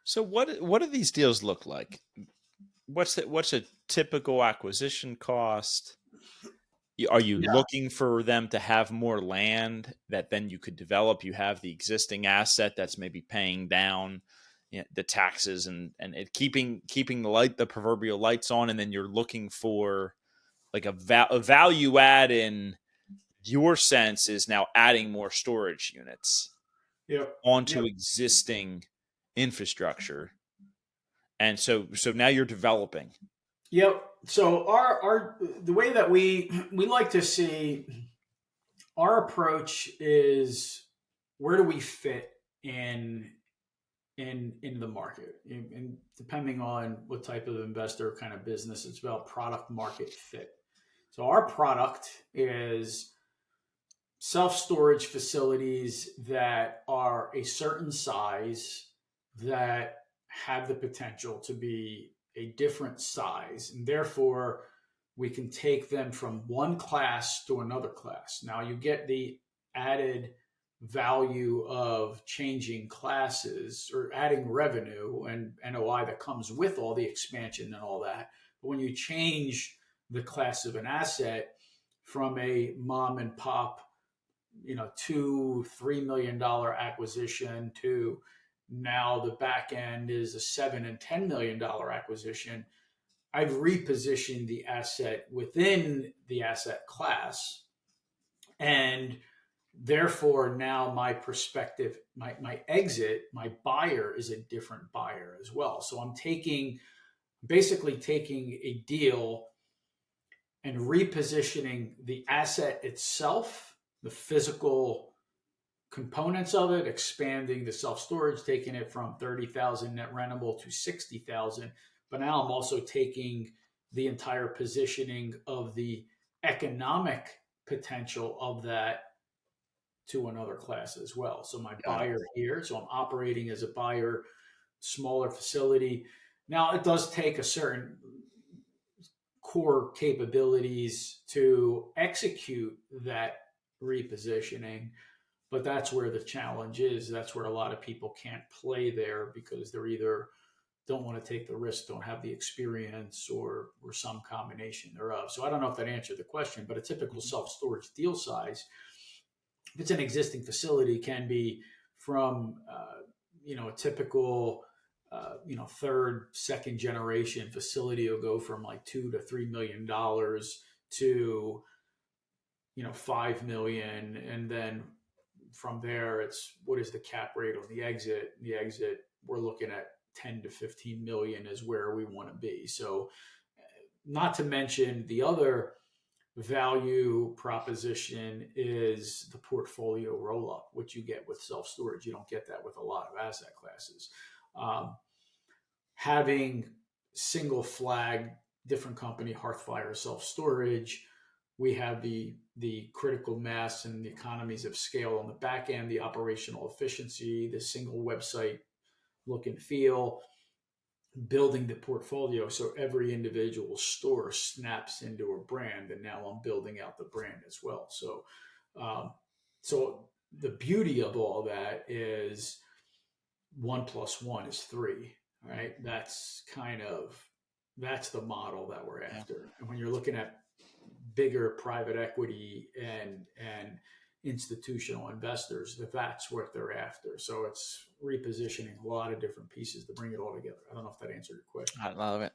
So what do these deals look like? What's a typical acquisition cost? Are you Yeah. looking for them to have more land that then you could develop? You have the existing asset that's maybe paying down, the taxes and keeping the proverbial lights on, and then you're looking for like a value add in your sense is now adding more storage units Yep. onto Yep. existing infrastructure. And so now you're developing. Yep. So our the way that we like to see our approach is, where do we fit in the market, and depending on what type of investor, kind of business, it's about product market fit. So our product is self-storage facilities that are a certain size, that have the potential to be a different size, and therefore we can take them from one class to another class. Now you get the added value of changing classes or adding revenue and NOI that comes with all the expansion and all that. But when you change the class of an asset from a mom and pop, $2-3 million acquisition, to now the back end is a $7 and $10 million acquisition, I've repositioned the asset within the asset class, and therefore now my perspective, my exit, my buyer is a different buyer as well. So I'm basically taking a deal and repositioning the asset itself, the physical components of it, expanding the self-storage, taking it from 30,000 net rentable to 60,000. But now I'm also taking the entire positioning of the economic potential of that to another class as well. So my Got it. buyer here, so I'm operating as a buyer, smaller facility. Now it does take a certain core capabilities to execute that repositioning, but that's where the challenge is. That's where a lot of people can't play there, because they're either don't want to take the risk, don't have the experience, or some combination thereof. So I don't know if that answered the question, but a typical self-storage deal size, if it's an existing facility, can be from a typical third, second generation facility will go from like $2 to $3 million to 5 million, and then from there it's, what is the cap rate on the exit? The exit, we're looking at 10 to 15 million is where we want to be. So not to mention the other value proposition is the portfolio roll up, which you get with self storage. You don't get that with a lot of asset classes. Having single flag, different company, Hearthfire self storage, we have the critical mass and the economies of scale on the back end, the operational efficiency, the single website look and feel, building the portfolio so every individual store snaps into a brand, and now I'm building out the brand as well. So the beauty of all that is 1 + 1 is 3, right? That's the model that we're Yeah. after. And when you're looking at bigger private equity and institutional investors, that's what they're after. So it's repositioning a lot of different pieces to bring it all together. I don't know if that answered your question. I love it.